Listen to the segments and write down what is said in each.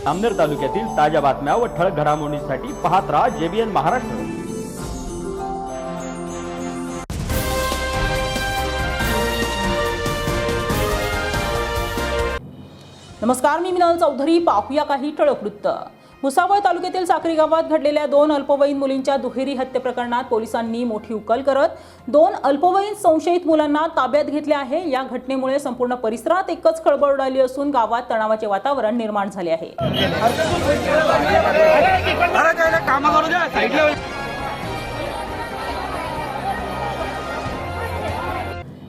अमनेर तालुक्यातील ताज्या बातम्या व ठळक घडामोडींसाठी पाहत राहा JBN महाराष्ट्र। नमस्कार, मी मिनल चौधरी। पाहूया काही ठळक वृत्त। भुसावळ तालुक्यातील साखरी गावात घडलेल्या 2 अल्पवयीन मुलींच्या दुहेरी हत्ये प्रकरणात पोलिसांनी मोठी उकल करत 2 अल्पवयीन संशयित मुलांना ताब्यात घेतले आहे। या घटनेमुळे संपूर्ण परिसरात एकच खळबळ उडाली असून गावात तणावाचे वातावरण निर्माण झाले आहे।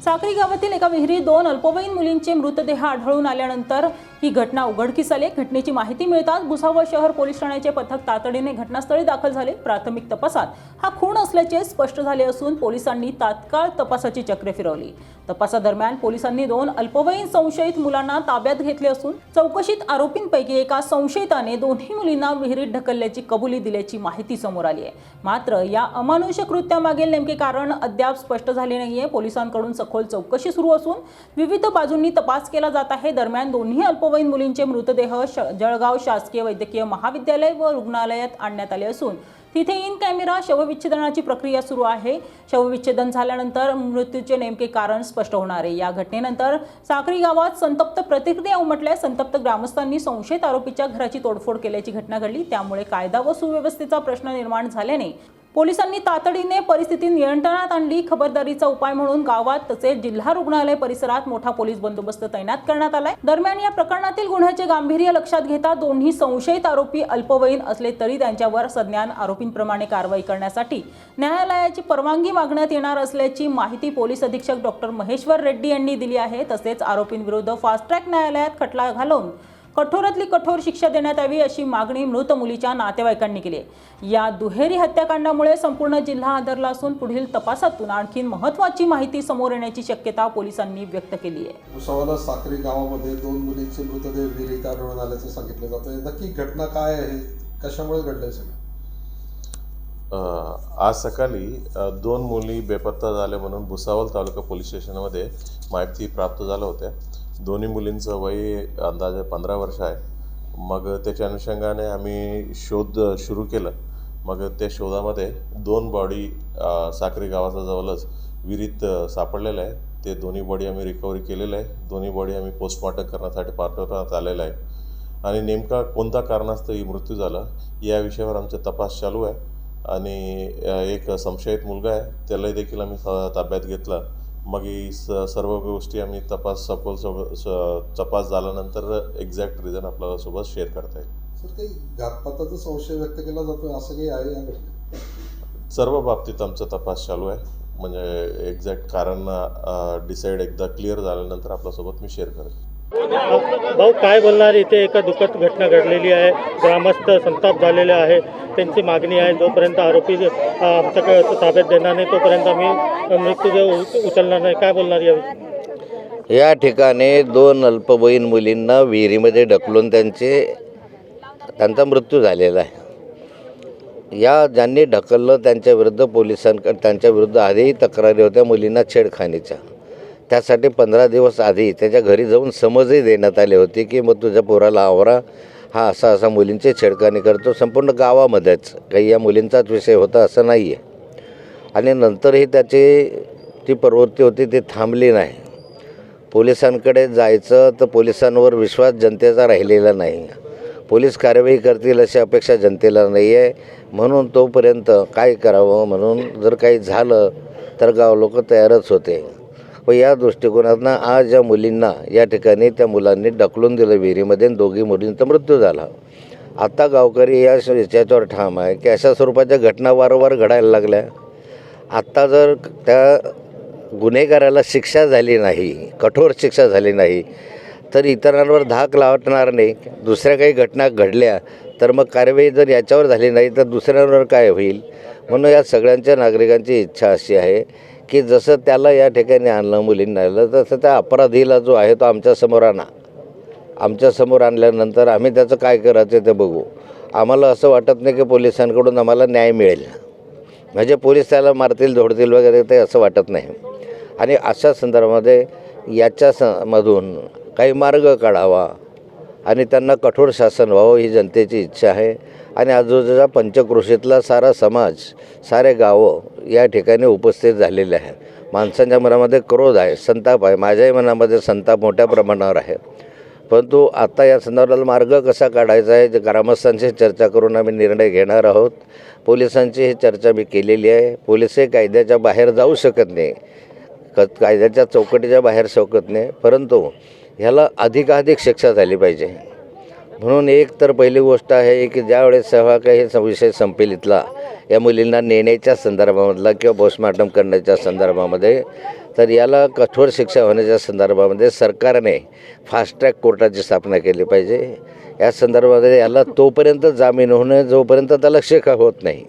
साखरी गावातील एका विहिरीत 2 अल्पवयीन मुलींचे मृतदेह आढळून आल्यानंतर ही घटना उघडकीस आली। घटनेची माहिती मिळताच भुसावळ शहर पोलीस ठाण्याचे पथक तातडीने घटनास्थळी दाखल झाले। प्राथमिक तपासात हा खून असल्याचे स्पष्ट झाले असून पोलिसांनी तात्काळ तपासाची चक्रे फिरवली। तपासादरम्यान पोलिसांनी 2 अल्पवयीन संशयित मुलांना ताब्यात घेतले असून चौकशीत आरोपींपैकी एका संशयिताने दोन्ही मुलींना विहिरीत ढकलल्याची कबुली दिल्याची माहिती समोर आली आहे। मात्र या अमानुष कृत्यामागील नेमके कारण अद्याप स्पष्ट झाले नाहीये। पोलिसांकडून सखोल चौकशी सुरू असून विविध बाजूंनी तपास केला जात आहे। दरम्यान दोन्ही अल्पवयीन मुलींचे मृतदेह जळगाव शासकीय वैद्यकीय महाविद्यालय व रुग्णालयात आणण्यात आले असून तिथे इन कॅमेरा शवविच्छेदनाची प्रक्रिया सुरू आहे। शवविच्छेदन झाल्यानंतर मृत्यूचे नेमके कारण स्पष्ट होणार आहे। या घटनेनंतर साखरी गावात संतप्त प्रतिक्रिया उमटल्या। संतप्त ग्रामस्थांनी संशयित आरोपीच्या घराची तोडफोड केल्याची घटना घडली। त्यामुळे कायदा व सुव्यवस्थेचा प्रश्न निर्माण झाल्याने पोलिसांनी तातडीने परिस्थिती नियंत्रणात आणली। खबरदारीचा उपाय म्हणून गावात तसेच जिल्हा रुग्णालय परिसरात मोठा पोलीस बंदोबस्त तैनात करण्यात आलाय। दरम्यान या प्रकरणातील गुन्ह्याचे गांभीर्य लक्षात घेता दोन्ही संशयित आरोपी अल्पवयीन असले तरी त्यांच्यावर सज्ञान आरोपींप्रमाणे कारवाई करण्यासाठी न्यायालयाची परवानगी मागण्यात येणार असल्याची माहिती पोलीस अधीक्षक डॉ. महेश्वर रेड्डी यांनी दिली आहे। तसेच आरोपींविरुद्ध फास्ट ट्रॅक न्यायालयात खटला घालून कठोरातली कठोर शिक्षा देण्यात यावी अशी मागणी मृत मुलीच्या नातेवाईकांनी केली आहे। या दुहेरी हत्याकांडामुळे संपूर्ण जिल्हा हादरला असून पुढील तपासातून आणखी महत्त्वाची माहिती समोर येण्याची शक्यता पोलिसांनी व्यक्त केली आहे। भुसावळ साखरी गावामध्ये 2 मुलींचे मृतदेह विहिरीत आढळून आल्याचे सांगितले जाते। नक्की घटना काय आहे, कशामुळे घडले सगळे? आज सकाळी 2 मुली बेपत्ता झाल्या म्हणून भुसावळ तालुका पोलीस स्टेशनमध्ये माहिती प्राप्त झालं होत्या। दोन्ही मुलींचं वय अंदाजे 15 वर्ष आहे। मग त्याच्या अनुषंगाने आम्ही शोध सुरू केलं। मग त्या शोधामध्ये 2 बॉडी साखरी गावाच्या जवळच विहिरीत सापडलेलं आहे। ते दोन्ही बॉडी आम्ही रिकव्हरी केलेलं आहे। दोन्ही बॉडी आम्ही पोस्टमॉर्टम करण्यासाठी पाठवण्यात आलेलं आहे आणि नेमका कोणत्या कारणास्तव ही मृत्यू झाला या विषयावर आमचा तपास चालू आहे। आणि एक संशयित मुलगा आहे, त्यालाही देखील आम्ही ताब्यात घेतला। मग ही सर्व गोष्टी आम्ही तपास झाल्यानंतर एक्झॅक्ट रिझन आपल्यासोबत शेअर करता येईल। सर, काही घातपाताचा संशय व्यक्त केला जातो असं काही आहे या घटनेत? सर्व बाबतीत आमचा तपास चालू आहे। म्हणजे एक्झॅक्ट कारण डिसाईड एकदा क्लिअर झाल्यानंतर आपल्यासोबत मी शेअर करेन। भाऊ, काय बोलणार? इथे एक दुःखद घटना घडलेली आहे। ग्रामस्थ संताप झालेले आहे। त्यांची मागणी आहे जोपर्यंत आरोपी आमच्याकडे ताब्यात देणार नाही तोपर्यंत आम्ही मृत्यूदेह उचलणार नाही। काय बोलणार याविषयी? या ठिकाणी 2 अल्पवयीन मुलींना विहिरीमध्ये ढकलून त्यांचा मृत्यू झालेला आहे। या ज्यांनी ढकललं त्यांच्या विरुद्ध आधीही तक्रारी होत्या मुलींना छेडखानीच्या। त्यासाठी 15 दिवस आधी त्याच्या घरी जाऊन समजही देण्यात आली होती की मग तुझ्या पोराला आवरा, हा असा मुलींची छेडखानी करतो। संपूर्ण गावामध्येच काही या मुलींचाच विषय होता असं नाही आहे। आणि नंतरही ती प्रवृत्ती होती ती थांबली नाही। पोलिसांकडे जायचं तर पोलिसांवर विश्वास जनतेचा राहिलेला नाही। पोलीस कार्यवाही करतील अशी अपेक्षा जनतेला नाही आहे। म्हणून तोपर्यंत काय करावं म्हणून जर काही झालं तर गाव लोक तयारच होते। व या दृष्टिकोनातून आज या मुलींना या ठिकाणी त्या मुलांनी ढकलून दिलं विहिरीमध्ये। 2 मुलींचा मृत्यू झाला। आता गावकरी याच्यावर ठाम आहे की अशा स्वरूपाच्या घटना वारंवार घडायला लागल्या। आत्ता जर त्या गुन्हेगाराला शिक्षा झाली नाही, कठोर शिक्षा झाली नाही तर इतरांवर धाक लावणार नाही। दुसऱ्या काही घटना घडल्या तर मग कारवाई जर याच्यावर झाली नाही तर दुसऱ्यांवर काय होईल? म्हणून या सगळ्यांच्या नागरिकांची इच्छा अशी आहे की जसं त्याला या ठिकाणी आणलं, मुलींना आणलं, तसं त्या अपराधीला जो आहे तो आमच्यासमोर आणल्यानंतर आम्ही त्याचं काय करायचं ते बघू। आम्हाला असं वाटत नाही की पोलिसांकडून आम्हाला न्याय मिळेल, म्हणजे पोलीस त्याला मारतील झोडतील वगैरे ते असं वाटत नाही। आणि अशा संदर्भामध्ये याच्यामधून काही मार्ग काढावा आणि त्यांना कठोर शासन व्हावं ही जनतेची इच्छा आहे. आणि आजूबाजूचा पंचक्रोशीतला सारा समाज, सारे गावं या ठिकाणी उपस्थित झालेले आहे. माणसांच्या मनामध्ये क्रोध आहे, संताप आहे. माझ्याही मनामध्ये संताप मोठ्या प्रमाणावर आहे. परंतु आता या संदर्भात मार्ग कसा काढायचा आहे ते ग्रामस्थांशी चर्चा करून आम्ही निर्णय घेणार आहोत. पोलिसांची ही चर्चा मी केलेली आहे. पोलिसही कायद्याच्या बाहेर जाऊ शकत नाही, कायद्याच्या चौकटीच्या बाहेर शकत नाही, परंतु ह्याला अधिकाधिक शिक्षा झाली पाहिजे. म्हणून एक तर पहिली गोष्ट आहे की ज्यावेळेस जेव्हा काही विषय संपेल इथला या मुलींना नेण्याच्या संदर्भामधला किंवा पोस्टमॉर्टम करण्याच्या संदर्भामध्ये, तर याला कठोर शिक्षा होण्याच्या संदर्भामध्ये सरकारने फास्ट ट्रॅक कोर्टाची स्थापना केली पाहिजे. या संदर्भामध्ये याला तोपर्यंत जामीन होणं जोपर्यंत त्याला शिक्षा होत नाही.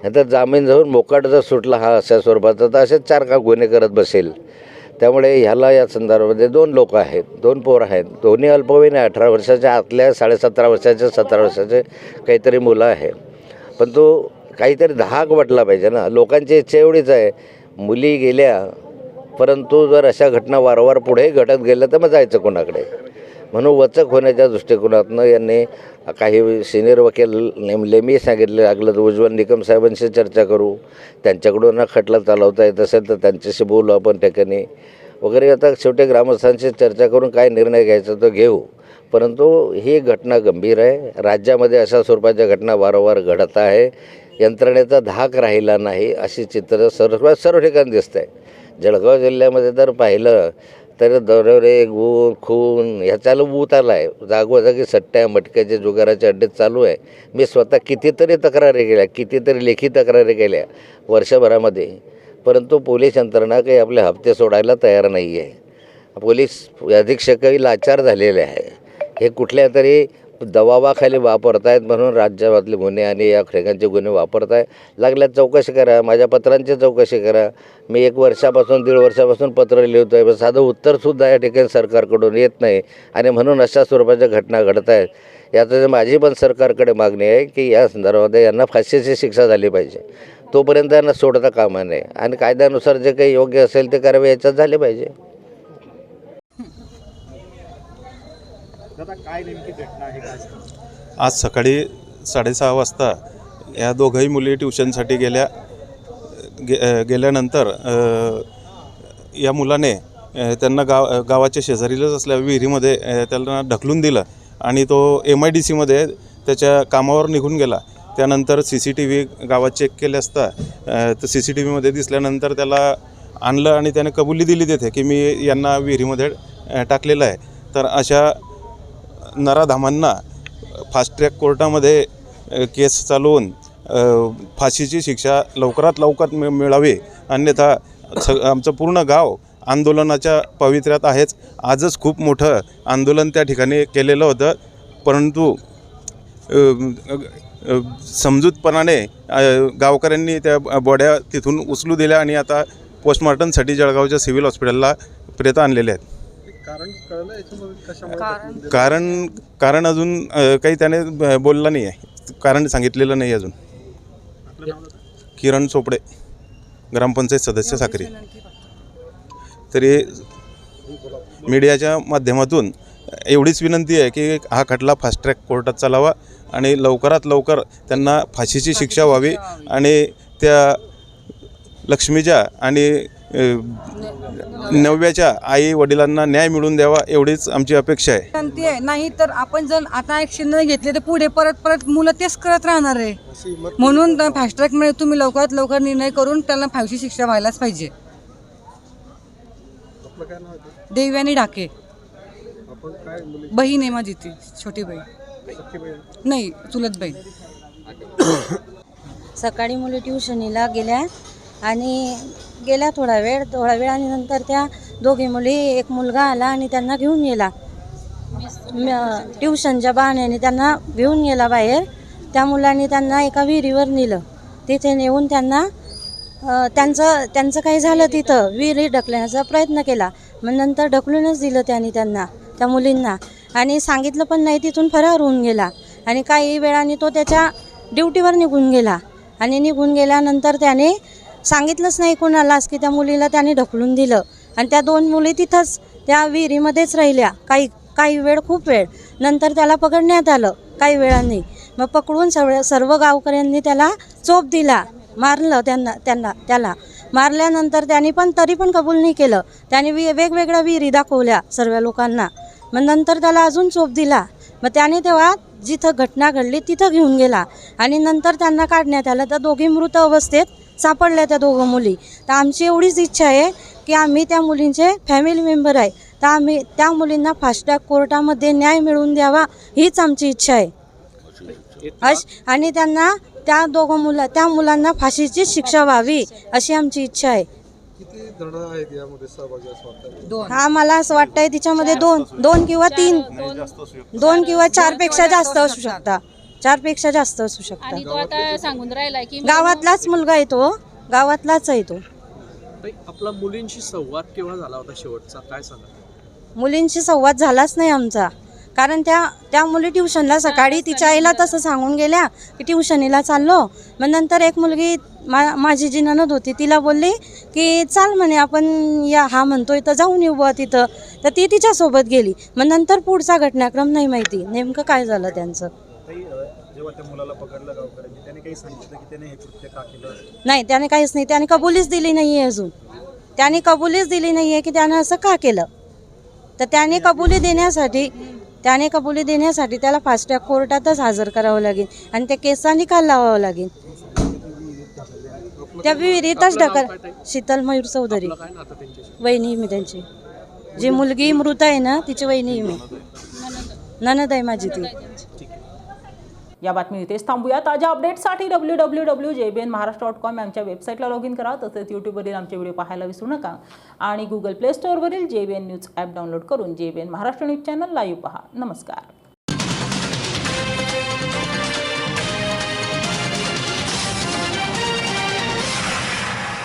नंतर जामीन जाऊन मोकाट जर सुटला हा अशा स्वरूपाचा तर असेच 4 का गुन्हे करत बसेल. त्यामुळे ह्याला या संदर्भामध्ये 2 लोक आहेत, 2 पोरं आहेत, दोन्ही अल्पवयीन 18 वर्षाच्या आतल्या, 17.5 वर्षाचे, 17 वर्षाचे काहीतरी मुलं आहे. पण तो काहीतरी धाक वाटला पाहिजे ना. लोकांची इच्छा एवढीच आहे, मुली गेल्या, परंतु जर अशा घटना वारंवार पुढेही घडत गेल्या तर मग जायचं कोणाकडे. म्हणून वचक होण्याच्या दृष्टिकोनातून यांनी काही सिनियर वकील नेमले. मी सांगितले लागलं तर उज्ज्वल निकम साहेबांशी चर्चा करू, त्यांच्याकडून खटला चालवता येत असेल तर त्यांच्याशी बोलू आपण ठिकाणी वगैरे. आता शेवटी ग्रामस्थांशी चर्चा करून काय निर्णय घ्यायचा तो घेऊ. परंतु ही घटना गंभीर आहे. राज्यामध्ये अशा स्वरूपाच्या घटना वारंवार घडत आहे. यंत्रणेचा धाक राहिला नाही अशी चित्र सर्व ठिकाणी दिसत आहे. जळगाव जिल्ह्यामध्ये जर पाहिलं तर दरोडे, गुण, खून ह्याच्याला ऊत आला आहे. जागोजागी सट्ट्या, मटक्याचे, जुगाराचे अड्डे चालू आहे. मी स्वतः कितीतरी तक्रारी केल्या, कितीतरी लेखी तक्रारी केल्या वर्षभरामध्ये, परंतु पोलीस यंत्रणा काही आपले हप्ते सोडायला तयार नाही आहे. पोलीस अधीक्षकही लाचार झालेले आहे. हे कुठल्या तरी दबावाखाली वापरत आहेत म्हणून राज्यामधले गुन्हे आणि या ठिकाणचे गुन्हे वापरत आहे. लागल्यात चौकशी करा, माझ्या पत्रांची चौकशी करा. मी 1 वर्षापासून 1.5 वर्षापासून पत्र लिहितो आहे, पण साधं उत्तरसुद्धा या ठिकाणी सरकारकडून येत नाही. आणि म्हणून अशा स्वरूपाच्या घटना घडत आहेत. याचं माझी पण सरकारकडे मागणी आहे की या संदर्भामध्ये यांना फाशीची शिक्षा झाली पाहिजे. तोपर्यंत यांना सोडता कामा नये आणि कायद्यानुसार जे काही योग्य असेल ते कारवाई याच्यात झाले पाहिजे. आज सकाळी 6:30 वाजता या दोघंही मुली ट्युशनसाठी गेल्यानंतर या मुलाने त्यांना गावाच्या शेजारीलाच असलेल्या विहिरीमध्ये त्यांना ढकलून दिलं आणि तो MIDCमध्ये त्याच्या कामावर निघून गेला. त्यानंतर CCTV गावात चेक केले असता तर CCTVमध्ये दिसल्यानंतर त्याला आणलं आणि त्याने कबुली दिली तिथे की मी यांना विहिरीमध्ये टाकलेलं आहे. तर अशा नराधामांना फास्ट ट्रॅक कोर्टामध्ये केस चालवून फाशीची शिक्षा लवकरात लवकर मिळावी. अन्यथा आमचं पूर्ण गाव आंदोलनाच्या पवित्र्यात आहेच. आजच खूप मोठं आंदोलन त्या ठिकाणी केलेलं होतं, परंतु समजूतपणाने गावकऱ्यांनी त्या बॉड्या तिथून उचलू दिल्या आणि आता पोस्टमॉर्टमसाठी जळगावच्या सिव्हिल हॉस्पिटलला प्रेत आणलेले आहेत. कारण अजून काही त्याने बोलला नाही आहे, कारण सांगितलेलं नाही अजून. किरण चोपडे, ग्रामपंचायत सदस्य साक्री. तरी मीडियाच्या माध्यमातून एवढीच विनंती आहे की हा खटला फास्ट ट्रॅक कोर्टात चालावा आणि लवकरात लवकर त्यांना फाशीची शिक्षा व्हावी आणि त्या लक्ष्मीच्या आणि नव्याच्या आई वडिलांना न्याय मिळवून द्यावा एवढीच आमची अपेक्षा आहे. विनंती आहे. नाही तर आपण जर आता ॲक्शन नाही घेतले तर पुढे परत मुलं तेच करत राहणार आहे. म्हणून फास्ट ट्रॅकमध्ये तुम्ही लवकरात लवकर निर्णय करून त्यांना फाशीची शिक्षा व्हायलाच पाहिजे. देवयानी ढाके, बहीण आहे माझी, ती छोटी बहीण नाही, चुलत बहीण. सकाळी मुली ट्युशनीला गेल्या आणि गेल्या थोडा वेळ आणि नंतर त्या दोघी मुली, एक मुलगा आला आणि त्यांना घेऊन गेला. ट्युशनच्या बहाण्याने त्यांना घेऊन गेला बाहेर. त्या मुलांनी त्यांना एका विहिरीवर नेलं. तिथे नेऊन त्यांना त्यांचं काही झालं, तिथं विहिरीत ढकलण्याचा प्रयत्न केला. मग नंतर ढकलूनच दिलं त्यांना त्या मुलींना आणि सांगितलं पण नाही. तिथून फरार होऊन गेला आणि काही वेळाने तो त्याच्या ड्युटीवर निघून गेला आणि निघून गेल्यानंतर त्याने सांगितलंच नाही कोणालाच की त्या मुलीला त्याने ढकलून दिलं आणि त्या 2 मुली तिथंच त्या विहिरीमध्येच राहिल्या. काही वेळ, खूप वेळ. नंतर त्याला पकडण्यात आलं काही वेळांनी. मग पकडून सर्व गावकऱ्यांनी त्याला चोप दिला, मारलं त्याला मारल्यानंतर त्यांनी पण तरी पण कबूल नाही केलं. त्याने वेगवेगळ्या विहिरी दाखवल्या सर्व लोकांना. मग नंतर त्याला अजून चोप दिला. मग त्याने तेव्हा जिथं घटना घडली तिथं घेऊन गेला आणि नंतर त्यांना काढण्यात आलं. तर दोघी मृत अवस्थेत सापडल्या त्या दोघं मुली. तर आमची एवढीच इच्छा आहे की आम्ही त्या मुलींचे फॅमिली मेंबर आहे, तर आम्ही त्या मुलींना फास्ट ट्रॅक कोर्टामध्ये न्याय मिळवून द्यावा हीच आमची इच्छा आहे. आणि त्यांना त्या मुलांना फाशीची शिक्षा व्हावी अशी आमची इच्छा आहे. किती जण आहेत यामध्ये सहभागी असं वाटतं? हा, मला असं वाटतंय तिच्यामध्ये दोन किंवा 3, 2 किंवा 4 पेक्षा जास्त असू शकता. 4 पेक्षा जास्त असू शकता. आणि तो आता सांगून राहिला की गावातलाच मुलगा आहे तो, गावातलाच आहे तो. आपला मुलींशी संवाद केव्हा झाला होता शेवटचा, काय सांगा? मुलींशी संवाद झालाच नाही आमचा, कारण त्या मुली ट्युशनला सकाळी तिच्या आईला तसं सांगून गेल्या की ट्युशनीला चाललो. मग नंतर एक मुलगी माझी जी नणद होती तिला बोलली की चाल म्हणे आपण हा म्हणतोय तर जाऊन येऊ बुवा तिथं. तर ती तिच्यासोबत गेली. मग नंतर पुढचा घटनाक्रम नाही माहिती नेमकं काय झालं त्यांचं. जेव्हा त्या मुलाला पकडलं गावकऱ्यांनी, त्याने काही सांगितलं की त्याने हे कृत्य का केलं? नाही, त्याने काहीच नाही. त्याने कबुलीच दिली नाही आहे अजून. त्याने कबुलीच दिली नाही आहे की त्यानं असं का केलं. तर त्याने कबुली देण्यासाठी त्याला फास्ट ट्रॅक कोर्टातच हजर करावं लागेल आणि त्या केसचा निकाल लावावा लागेल. त्या विहिरीतच शीतल मयूर चौधरी, वहिनी मी त्यांची. जी मुलगी मृत आहे ना तिची वहिनी मी, नणद आहे माझी ती. या बातमी इथेच थांबूया. ताज्या अपडेट्ससाठी www.jbnmaharashtra.com आमच्या वेबसाईटला लॉग इन करा. तसेच यूट्यूबवरील आमचे व्हिडिओ पाहायला विसरू नका आणि गुगल प्ले स्टोअरवरील JBN न्यूज ॲप डाउनलोड करून JBN Maharashtra news channel live पहा. नमस्कार.